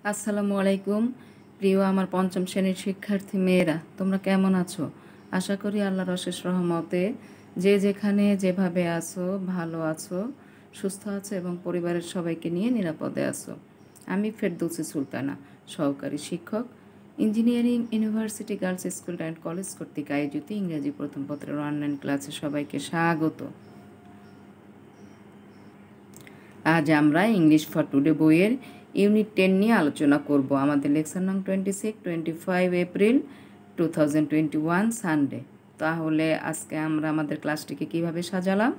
আসসালামু আলাইকুম। প্রিয় আমার পঞ্চম শ্রেণীর শিক্ষার্থী মেয়েরা, তোমরা কেমন আছো? আশা করি আল্লাহর অশেষ রহমতে যে যেখানে যেভাবে আছো ভালো আছো, সুস্থ আছো এবং পরিবারের সবাইকে নিয়ে নিরাপদে আছো। আমি ফেরদৌসী সুলতানা, সহকারী শিক্ষক, engineering university girls school and college কর্তৃক আয়োজিত ইংরেজি প্রথম পত্রের অনলাইন ক্লাসে সবাইকে স্বাগত। আজ আমরা ইংলিশ ফর টুডে বইয়ের ইউনিট 10 নিয়ে আলোচনা করব। আমাদের লেকচার নং 25 এপ্রিল 2021 সানডে। তাহলে আজকে আমরা আমাদের ক্লাসটিকে কিভাবে সাজালাম?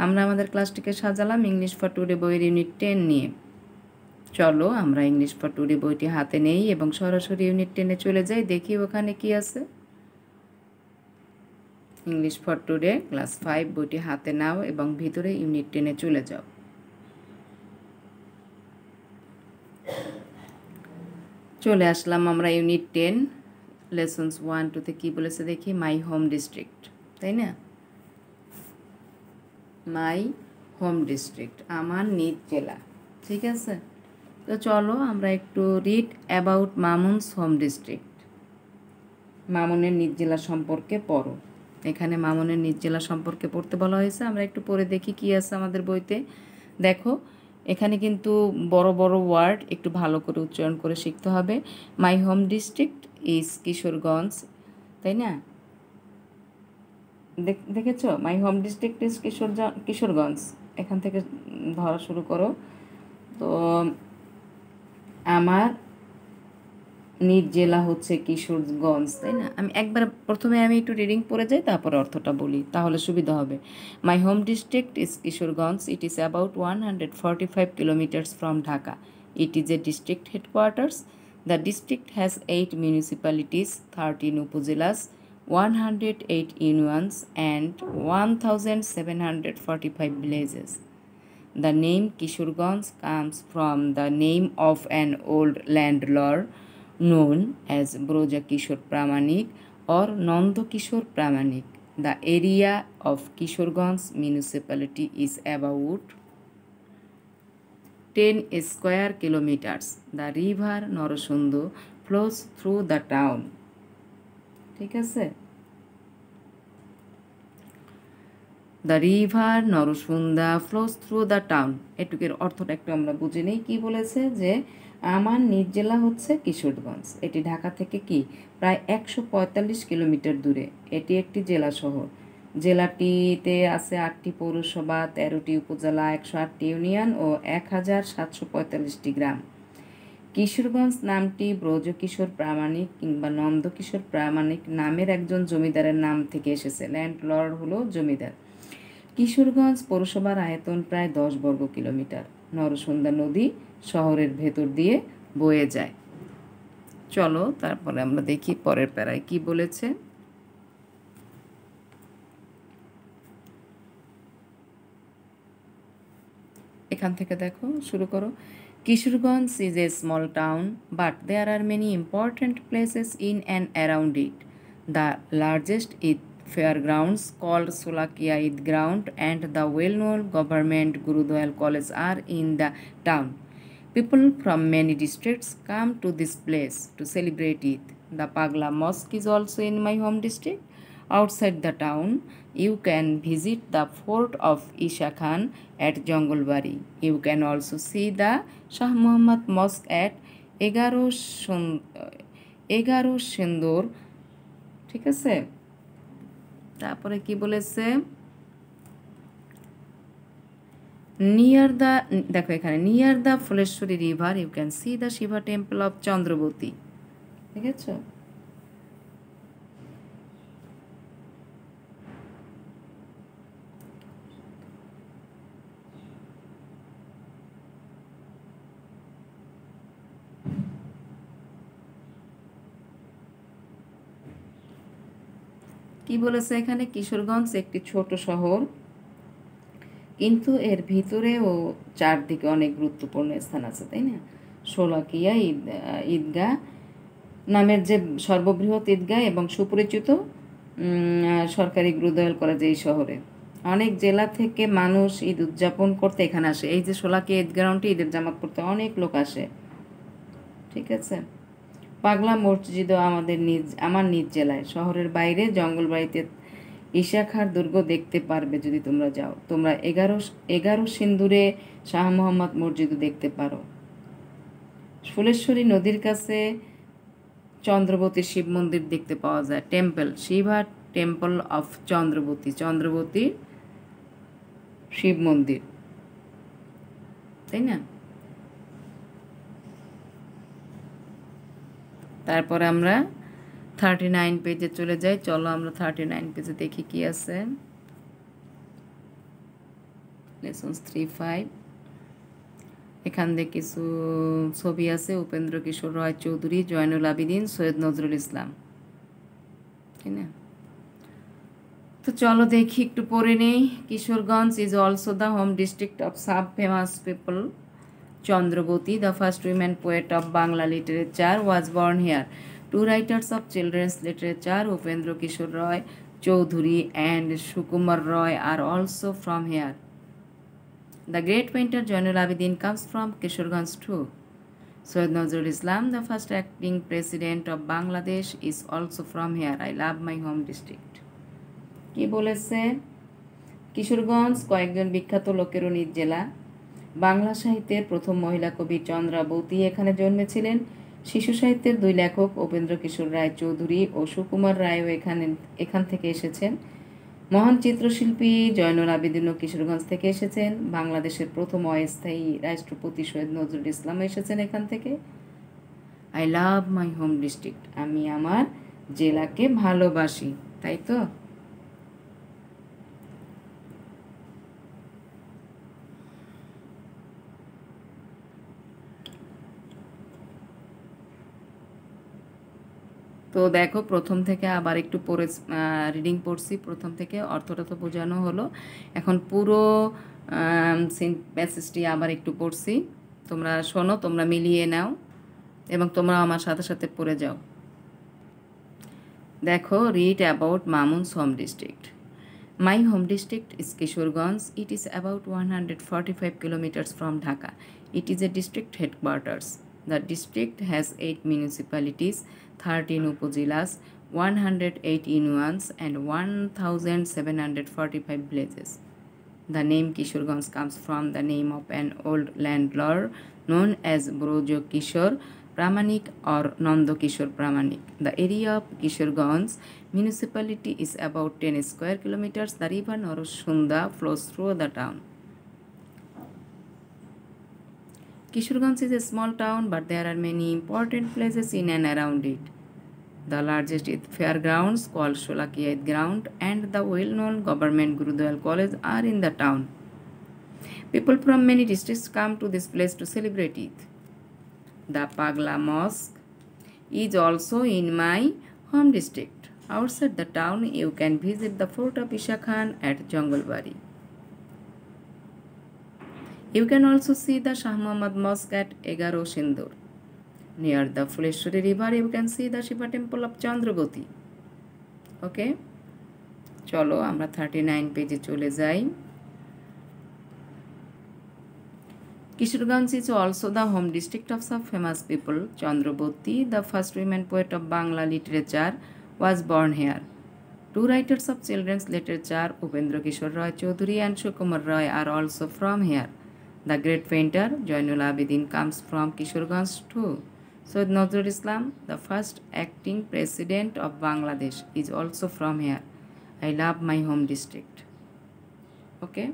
আমরা আমাদের ক্লাসটিকে সাজালাম ইংলিশ ফর টুডে বইয়ের ইউনিট 10 নিয়ে। চলো আমরা ইংলিশ ফর টুডে বইটি হাতে নেই এবং সরাসরি ইউনিট 10-এ চলে যাই, দেখি ওখানে কি আছে। ইংলিশ ফর টুডে ক্লাস 5 বইটি হাতে নাও এবং ভিতরে ইউনিট 10-এ চলে যাও। চলে আসলাম আমরা ইউনিট 10 লেসন্স 1-2-তে কী বলেছে দেখি। মাই হোম ডিস্ট্রিক্ট, তাই না? মাই হোম ডিস্ট্রিক্ট, আমার নিজ জেলা। ঠিক আছে, তো চলো আমরা একটু read about Mamun's home district. মামুনের নিজ জেলা সম্পর্কে পড়ো। এখানে মামুনের নিজ জেলা সম্পর্কে পড়তে বলা হয়েছে। আমরা একটু পড়ে দেখি কি আছে আমাদের বইতে। দেখো, এখানে কিন্তু বড় বড় ওয়ার্ড একটু ভালো করে উচ্চারণ করে শিখতে হবে। মাই হোম ডিস্ট্রিক্ট ইজ কিশোরগঞ্জ, তাই না? দেখেছো, মাই হোম ডিস্ট্রিক্ট ইজ কিশোরগঞ্জ। এখান থেকে ধরা শুরু করো। তো আমার নিজ জেলা হচ্ছে কিশোরগঞ্জ, তাই না? প্রথমে আমি একটু রিডিং পড়ে যাই, তারপরে অর্থটা বলি, তাহলে সুবিধা হবে। মাই home district is Kishoreganj. It is about 145 kilometers from Dhaka. It is a district headquarters. The district has 8 municipalities, 13 upazilas, 108 unions and 1745 villages. The name Kishorganj comes from the name of an old landlord known as Broja Kishore Pramanik or Nanda Kishore Pramanik. The area of Kishorganj municipality is about 10 square kilometers. The river Norosundo flows through the town. ঠিক আছে, the river Narsunda flows through the town. এটুকের অর্থটা একটু আমরা বুঝে নিই। কী বলেছে যে আমার নিজ জেলা হচ্ছে কিশোরগঞ্জ। এটি ঢাকা থেকে কি প্রায় 145 কিলোমিটার দূরে। এটি একটি জেলা শহর। জেলাটিতে আছে 8টি পৌরসভা, 13টি উপজেলা, 108টি ইউনিয়ন ও 1745টি গ্রাম। কিশোরগঞ্জ নামটি ব্রজকিশোর প্রামাণিক কিংবা নন্দকিশোর প্রামাণিক নামের একজন জমিদারের নাম থেকে এসেছে। ল্যান্ডলর্ড হলো জমিদার। কিশোরগঞ্জ পৌরসভার আয়তন প্রায় 10 বর্গ কিলোমিটার। নরসুন্দা নদী শহরের ভেতর দিয়ে বয়ে যায়। চলো তারপরে আমরা দেখি পরের প্যারায় কি বলেছে। এখান থেকে দেখো, শুরু করো। Kishorganj is a small town, but there are many important places in and around it. The largest is fairgrounds called Solakia Eid Ground and the well-known government Gurudwal College are in the town. People from many districts come to this place to celebrate Eid. The Pagla Mosque is also in my home district. Outside the town, you can visit the fort of Isha Khan at Jonglebari. You can also see the Shah Muhammad Mosque at এগারো সিন্দুর। ঠিক আছে, তারপরে কি বলেছে, দেখো এখানে near the Phuleshwari river you can see the Shiva temple of Chandrabati. ঠিক আছে, কি বলেছে এখানে, কিশোরগঞ্জ একটি ছোট শহর, কিন্তু এর ভিতরে ও চারদিকে অনেক গুরুত্বপূর্ণ স্থান আছে, তাই না? শোলাকিয়া ঈদগাহ নামের যে সর্ববৃহৎ ঈদগাহ এবং সুপরিচিত সরকারি গুরুদয়াল কলেজ এই শহরে। অনেক জেলা থেকে মানুষ ঈদ উদযাপন করতে এখানে আসে। এই যে শোলাকিয়া ঈদগাহটি, ঈদের জামাত পড়তে অনেক লোক আসে। ঠিক আছে। পাগলা মসজিদও আমার নিজ জেলায়, শহরের বাইরে জঙ্গলবাড়িতে ঈশাখার দুর্গ দেখতে পারবে যদি তোমরা যাও। তোমরা এগারো সিন্দুরে শাহ মোহাম্মদ মসজিদও দেখতে পারো। ফুলেশ্বরী নদীর কাছে চন্দ্রবতী শিব মন্দির দেখতে পাওয়া যায়। Temple Shiva temple of Chandrabati Shiva মন্দির, তাই না? তারপরে আমরা 39 পেজে চলে যাই। চলো আমরা 39 পেজে দেখি কি আছে। লেসন্স 3-5 এখান থেকে কিছু ছবি আছে। উপেন্দ্র কিশোর রায় চৌধুরী, জয়নুল আবিদিন, সৈয়দ নজরুল ইসলাম, তাই না? তো চলো দেখি, একটু পড়ে নেই। Kishoreganj is also the home district of sub famous people Chandraboti, the first women poet of Bangla literature, was born here. Two writers of children's literature, Upendra Kishore Roy Choudhury and Sukumar Roy, are also from here. The great painter Jainul Abidin comes from Kishorganj too. Syed Nazrul Islam, the first acting president of Bangladesh, is also from here. I love my home district. কি বলেছে? কিশোরগঞ্জ কয়েকজন বিখ্যাত লোকেরও নিজ জেলা। বাংলা সাহিত্যের প্রথম মহিলা কবি চন্দ্রাবতী এখানে জন্মেছিলেন। শিশু সাহিত্যের দুই লেখক উপেন্দ্র কিশোর রায় চৌধুরী ও সুকুমার রায়ও এখান থেকে এসেছেন। মহান চিত্রশিল্পী জয়নুল আবেদিনও কিশোরগঞ্জ থেকে এসেছেন। বাংলাদেশের প্রথম অস্থায়ী রাষ্ট্রপতি সৈয়দ নজরুল ইসলাম এসেছেন এখান থেকে। I love my home district, আমি আমার জেলাকে ভালোবাসি, তাই তো? তো দেখো, প্রথম থেকে আবার একটু পড়ে রিডিং পড়ছি। প্রথম থেকে অর্থটা তো বোঝানো হলো, এখন পুরো প্যাসেজটি আবার একটু পড়ছি। তোমরা শোনো, তোমরা মিলিয়ে নাও এবং তোমরা আমার সাথে সাথে পড়ে যাও। দেখো, read about Mamun's home district. My home district is Kishoreganj. It is about 145 kilometers from Dhaka. It is a district headquarters. The district has 8 municipalities, 13 upazilas, 108 unions, and 1,745 villages. The name Kishorganj comes from the name of an old landlord known as Brojo Kishore Pramanik or Nando Kishore Pramanik. The area of Kishorganj municipality is about 10 square kilometers. The river Narosunda flows through the town. Kishorganj is a small town, but there are many important places in and around it. The largest is fairgrounds called Sholakia Ground, and the well-known government Gurudwal College are in the town. People from many districts come to this place to celebrate Eid. The Pagla Mosque is also in my home district. Outside the town, you can visit the fort of Isha Khan at Jangalbari. You can also see the Shah Muhammad Mosque at Egaro Sindur. Near the Fuleshwari river, you can see the Shiva temple of Chandraboti. Okay? চলো আমরা 39 পেজে চলে যাই। Kishorganj is also the home district of some famous people. Chandraboti, the first women poet of Bangla literature, was born here. Two writers of children's literature, Upendra Kishore Roy Choudhury and Sukumar Roy, are also from here. The great painter Jainul Abidin comes from Kishorganj too. Syed Nazrul Islam, the first acting president of Bangladesh, is also from here. I love my home district. Okay?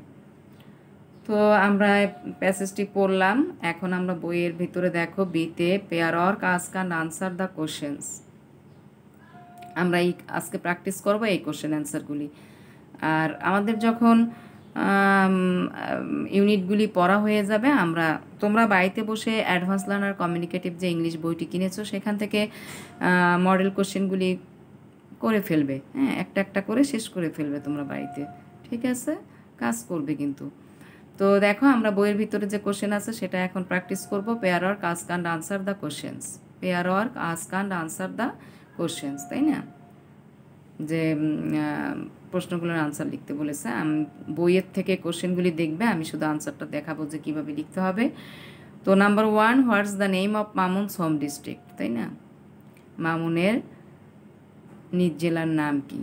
তো আমরা প্যাসেজটি পড়লাম। এখন আমরা বইয়ের ভিতরে দেখো, বিতে pair or ask and answer the questions. আমরা আজকে প্র্যাকটিস করব এই কোশ্চেন অ্যান্সারগুলি। আর আমাদের যখন ইউনিটগুলি পড়া হয়ে যাবে, তোমরা বাড়িতে বসে অ্যাডভান্স লার্নার কমিউনিকেটিভ যে ইংলিশ বইটি কিনেছো, সেখান থেকে মডেল কোশ্চেনগুলি করে ফেলবে। হ্যাঁ, একটা একটা করে শেষ করে ফেলবে তোমরা বাড়িতে, ঠিক আছে? কাজ করবে কিন্তু। তো দেখো, আমরা বইয়ের ভিতরে যে কোশ্চেন আছে সেটা এখন প্র্যাকটিস করব। Pair work ask and answer the questions. Pair work ask and answer the questions, তাই না? যে প্রশ্নগুলোর আনসার লিখতে বলেছে। বইয়ের থেকে কোশ্চেনগুলি দেখবে, আমি শুধু আনসারটা দেখাবো যে কীভাবে লিখতে হবে। তো number 1, what's the name of Mamun's home district, তাই না? মামুনের নিজ জেলার নাম কি?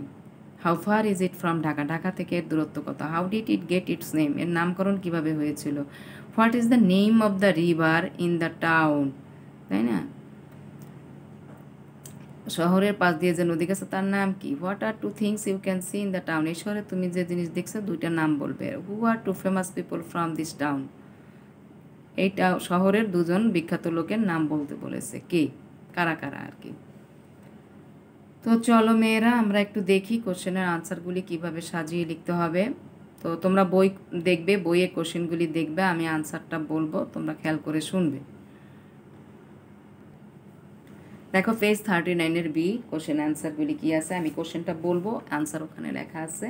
How far is it from Dhaka, Dhaka থেকে এর দূরত্ব কত? How did it gate it's name, এর নামকরণ কিভাবে হয়েছিল? What is the name of the river in the town, তাই না? শহরের পাশ দিয়ে যে নদী গেছে তার নাম কি? What are two things you can see in the town, এই শহরে তুমি যে জিনিস দেখছো দুইটা নাম বলবে। Who are two famous people from this town, এইটা শহরের দুজন বিখ্যাত লোকের নাম বলতে বলেছে। কে, কারা কারা আর কি। তো চলো মেয়েরা আমরা একটু দেখি কোশ্চেনের আনসারগুলি কিভাবে সাজিয়ে লিখতে হবে। তো তোমরা বই দেখবে, বইয়ে কোশ্চেনগুলি দেখবে, আমি আনসারটা বলবো, তোমরা খেয়াল করে শুনবে। দেখো পেজ 39 বি কোশ্চেন অ্যান্সারগুলি কী আছে, আমি কোশ্চেনটা বলবো, আনসার ওখানে লেখা আছে।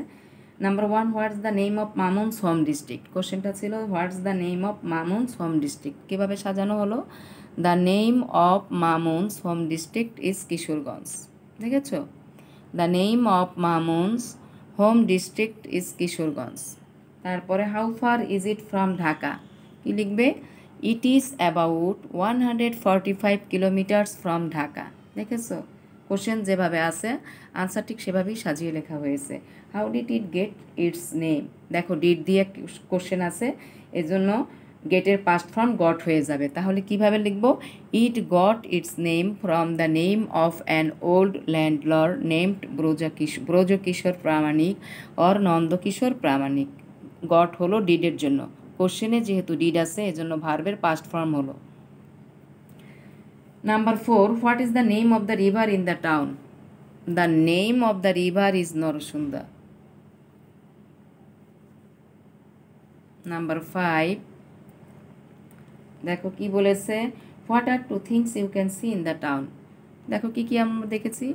Number 1, what's the name of Mamun's home district, কোশ্চেনটা ছিল what's the name of Mamun's home district, কীভাবে সাজানো হলো? The name of Mamun's home district is Kishoreganj, দেখেছো? The name of Mamun's home district is Kishoreganj. তারপরে how far is it from Dhaka, কি লিখবে? It is about 145 kilometres from Dhaka, দেখেছো? কোশ্চেন যেভাবে আছে আনসার ঠিক সেভাবেই সাজিয়ে লেখা হয়েছে। How did it gate it's name, দেখো ডিড দিয়ে কোশ্চেন আছে, এজন্য গেটের পাস্ট ফর্ম গট হয়ে যাবে। তাহলে কিভাবে লিখব? It got its name from the name of an old landlord named Brajakishore Pramanik or Nandakishore Pramanik. Got হলো ডিডের জন্য, কোশ্চেনে যেহেতু ডিড আছে এজন্য ভার্বের পাস্ট ফর্ম হলো। Number 4, what is the name of the river in the town? The name of the river is Narasunda. Number 5, দেখো কি বলেছে? What are two things you can see in the town, দেখো কি কি আমরা দেখেছি?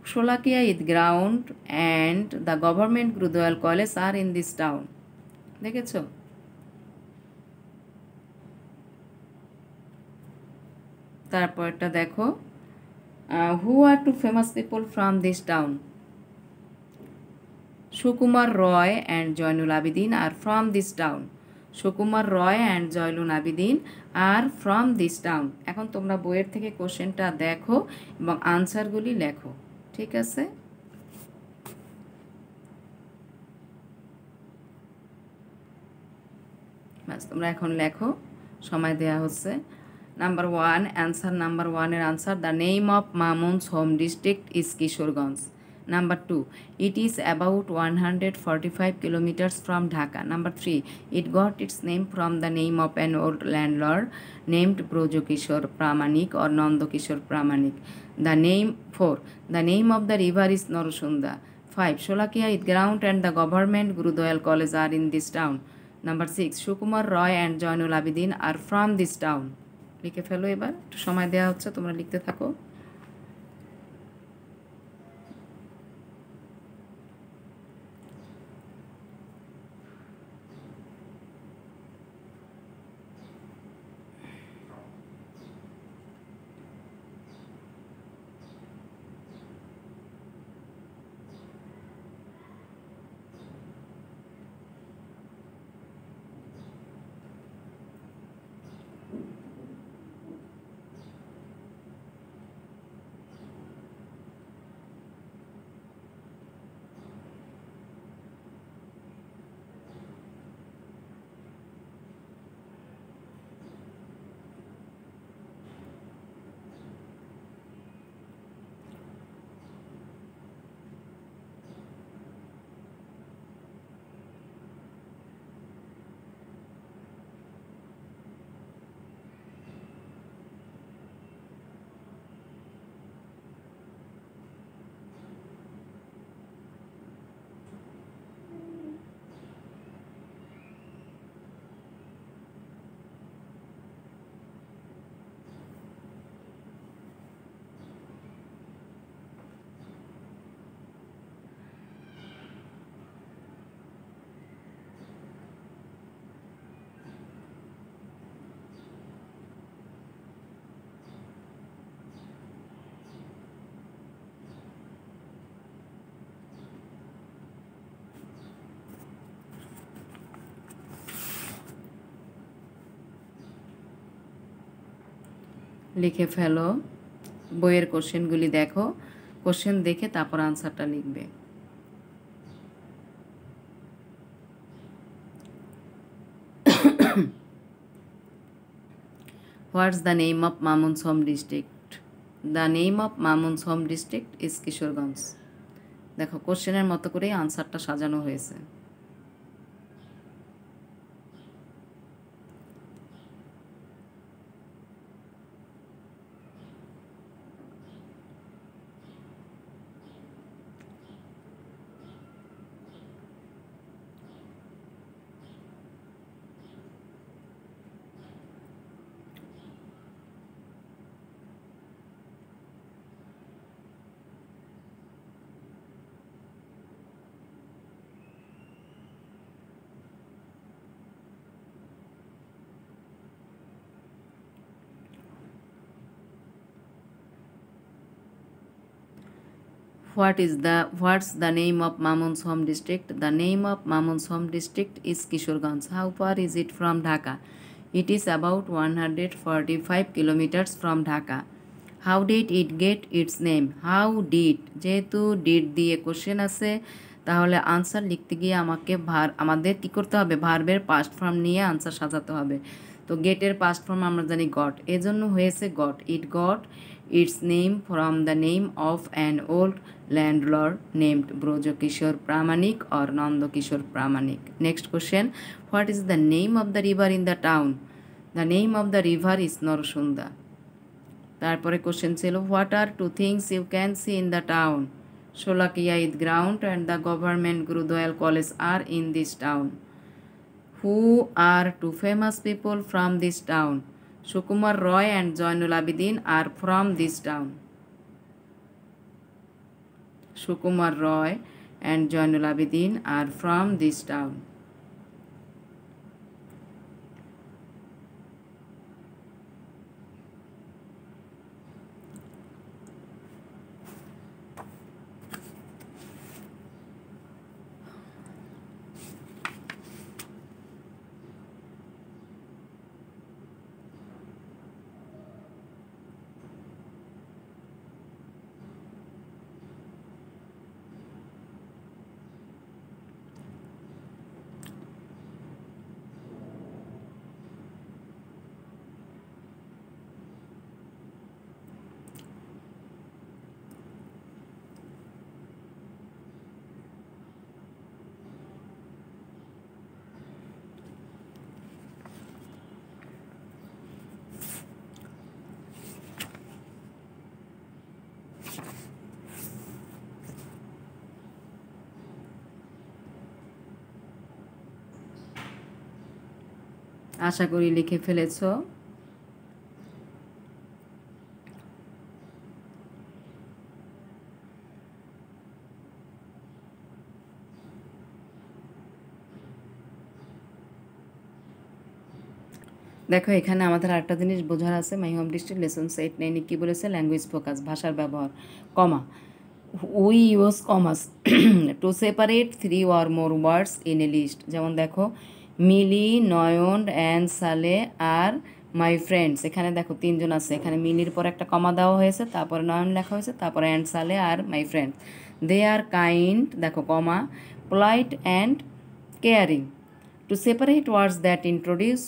Sholakia Eid ground and the government Gurudayal college are in this town, দেখেছো? তারপরটা দেখো, who are two famous people from this town? Sukumar Roy and Zainul Abedin are from this town. Sukumar Roy and Zainul Abedin are from this town. এখন তোমরা বইয়ের থেকে কোশ্চেনটা দেখো এবং আনসারগুলি লেখো, ঠিক আছে? ব্যাস তোমরা এখন লেখো, সময় দেয়া হচ্ছে। নাম্বার 1, অ্যান্সার নাম্বার 1-এর answer, the name of Mamun's home district is Kishoreganj. Number 2, it is about 145 kilometers from Dhaka. Number 3, it got its name from the name of an old landlord named Brojokishor Pramanik or Nandokishor Pramanik. 4, the name of the river is Norosunda. 5, Sholakia Eid Ground and the government Gurudoyal College are in this town. Number 6, Shukumar Roy and Joynul Abidin are from this town. লিখে ফেলো, এবার একটু সময় দেওয়া হচ্ছে, তোমরা লিখতে থাকো। লিখে ফেলো, বইয়ের কোশ্চেনগুলি দেখো, কোশ্চেন দেখে তারপর আনসারটা লিখবে। হোয়াটস the name of Mamun's home district? The name of Mamun's home district is Kishoreganj. দেখো কোশ্চেনের মতো করেই আনসারটা সাজানো হয়েছে। What's the name of Mamun's home district? The name of Mamun's home district is Kishorganj. How far is it from Dhaka? It is about 145 kilometers from Dhaka. How did it get its name? How did, যেহেতু did দিয়ে question আছে, তাহলে answer লিখতে গিয়ে আমাদের কি করতে হবে? ভার্বের পাস্ট ফর্ম নিয়ে আনসার সাজাতে হবে। তো গেটের পাস্ট ফর্ম আমরা জানি গট, এজন্য হয়েছে goat. It got its name from the name of an old landlord named Brojokishore Pramanik or Nandakishore Pramanik. Next question, what is the name of the river in the town? The name of the river is Norsunda. তারপরে question ছিল, what are two things you can see in the town? Sholakia Eid Ground and the government Gurudwal College are in this town. Who are two famous people from this town? Sukumar Roy and Jainul Abidin are from this town. Sukumar Roy and Jainul Abidin are from this town. আশা করি লিখে ফেলেছো। দেখো এখানে আমাদের আরেকটা জিনিস বোঝার আছে। মাই হোম ডিস্ট্রিক্ট লেসন 8-9 কী বলেছে? ল্যাঙ্গুয়েজ ফোকাস, ভাষার ব্যবহার, comma, we use commas to separate 3 or more words in a list. যেমন দেখো, মিলি, নয়ন অ্যান্ড সালে আর মাই ফ্রেন্ডস। এখানে দেখো তিনজন আছে, এখানে মিলির পর একটা কমা দেওয়া হয়েছে, তারপরে নয়ন লেখা হয়েছে, তারপরে অ্যান্ড সালে আর my friends. They are kind, দেখো comma, polite and caring. To separate words that introduce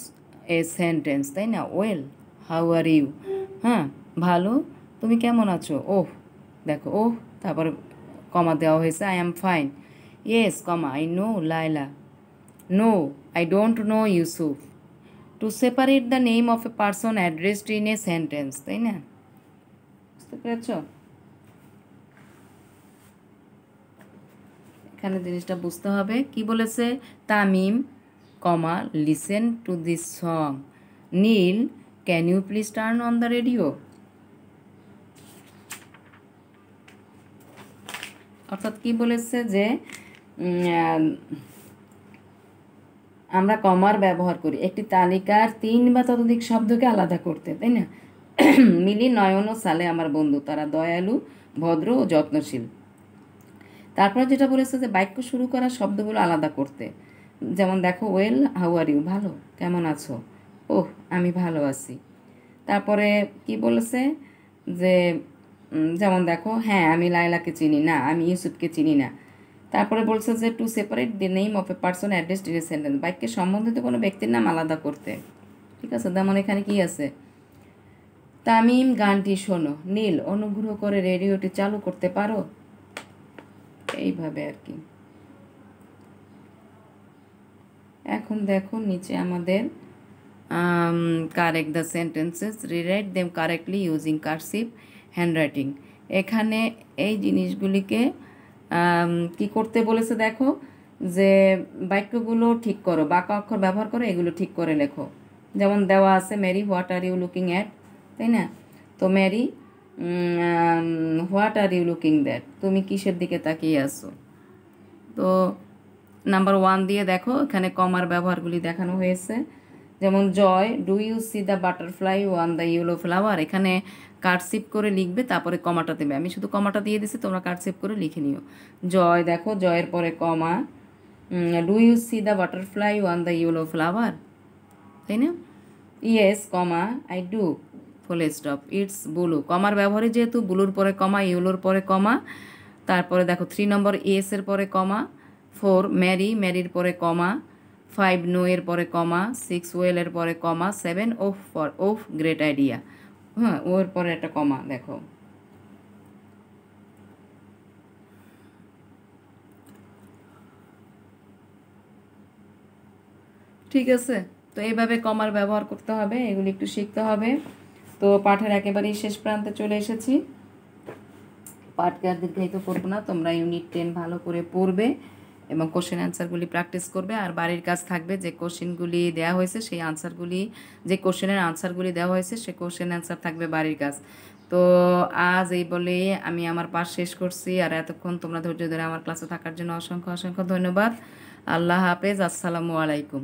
a sentence, তাই না? ওয়েল, হাউ আর ইউ, হ্যাঁ ভালো, তুমি কেমন আছো? ওহ, দেখো ওহ, তারপর কমা দেওয়া হয়েছে, I am fine. Yes, comma, I know Laila. No, I don't know Yusuf. To separate the name of a person addressed in a sentence, তাই না? বুঝতে পেরেছ? এখানে জিনিসটা বুঝতে হবে। কি বলেছে? Tamim, comma, listen to this song. Neel, can you please turn on the radio? অর্থাৎ কি বলেছে যে আমরা কমার ব্যবহার করি একটি তালিকার 3 বা ততোধিক শব্দকে আলাদা করতে, তাই না? মিলি, নয়ন ও সালে আমার বন্ধু, তারা দয়ালু, ভদ্র ও যত্নশীল। তারপরে যেটা বলেছে যে বাক্য শুরু করা শব্দগুলো আলাদা করতে। যেমন দেখো, ওয়েল, হাউ আর ইউ, ভালো, কেমন আছো? ওহ, আমি ভালো আছি। তারপরে কি বলেছে যে যেমন দেখো, হ্যাঁ আমি লায়লাকে চিনি না, আমি ইউসুফকে চিনি না। তারপরে বলছে যে to separate the name of a person address in a sentence, বাক্যে সম্বন্ধিত কোনো ব্যক্তির নাম আলাদা করতে। ঠিক আছে, তেমন এখানে কি আছে, তামিম গানটি শোনো, নীল অনুগ্রহ করে রেডিওটি চালু করতে পারো, এইভাবে আর কি। এখন দেখো নিচে আমাদের correct the sentences, rewrite them correctly using cursive handwriting. এখানে এই জিনিসগুলিকে কি করতে বলেছে দেখো, যে বাক্যগুলো ঠিক করো, বাঁকা অক্ষর ব্যবহার করো, এগুলো ঠিক করে লেখো। যেমন দেওয়া আছে Mary what are you looking at, তাই না? তো Mary what are you looking that, তুমি কিসের দিকে তাকিয়ে আছো? তো নাম্বার 1 দিয়ে দেখো এখানে কমার ব্যবহারগুলি দেখানো হয়েছে। যেমন Joy, do you see the butterfly on the yellow flower, এখানে কার্ডসিপ করে লিখবে, তারপরে কমাটা দেবে। আমি শুধু কমাটা দিয়ে দিছি, তোমরা কার্ডসিপ করে লিখে নিও। জয় দেখো, জয়ের পরে comma, do you see the butterfly on the yellow flower, তাই না? Yes comma I do, full stop, it's blue, কমার ব্যবহারে যেহেতু ব্লুর পরে কমা, ইয়েলোর পরে কমা। তারপরে দেখো 3 নম্বর এস এর পরে কমা, 4 ম্যারি, ম্যারির পরে কমা, 5 নো এর পরে কমা, 6 ওয়েল এর পরে কমা, 7 ওফ ফর ওফ গ্রেট আইডিয়া, হ্যাঁ ওর পরে একটা কমা দেখো। ঠিক আছে, তো এইভাবে কমার ব্যবহার করতে হবে, এগুলি একটু শিখতে হবে। তো পাঠের একেবারেই শেষ প্রান্তে চলে এসেছি। পাঠকে আর দীর্ঘায়িত করবো না, তোমরা ইউনিট 10 ভালো করে পড়বে এবং কোশ্চেন অ্যান্সারগুলি প্র্যাকটিস করবে। আর বাড়ির কাজ থাকবে, যে কোশ্চেনগুলি দেওয়া হয়েছে সেই আনসারগুলি, যে কোশ্চেনের আনসারগুলি দেওয়া হয়েছে সে কোশ্চেন অ্যান্সার থাকবে বাড়ির কাজ। তো আজ এই বলে আমি আমার পাঠ শেষ করছি। আর এতক্ষণ তোমরা ধৈর্য ধরে আমার ক্লাসে থাকার জন্য অসংখ্য অসংখ্য ধন্যবাদ। আল্লাহ হাফেজ, আসসালামু আলাইকুম।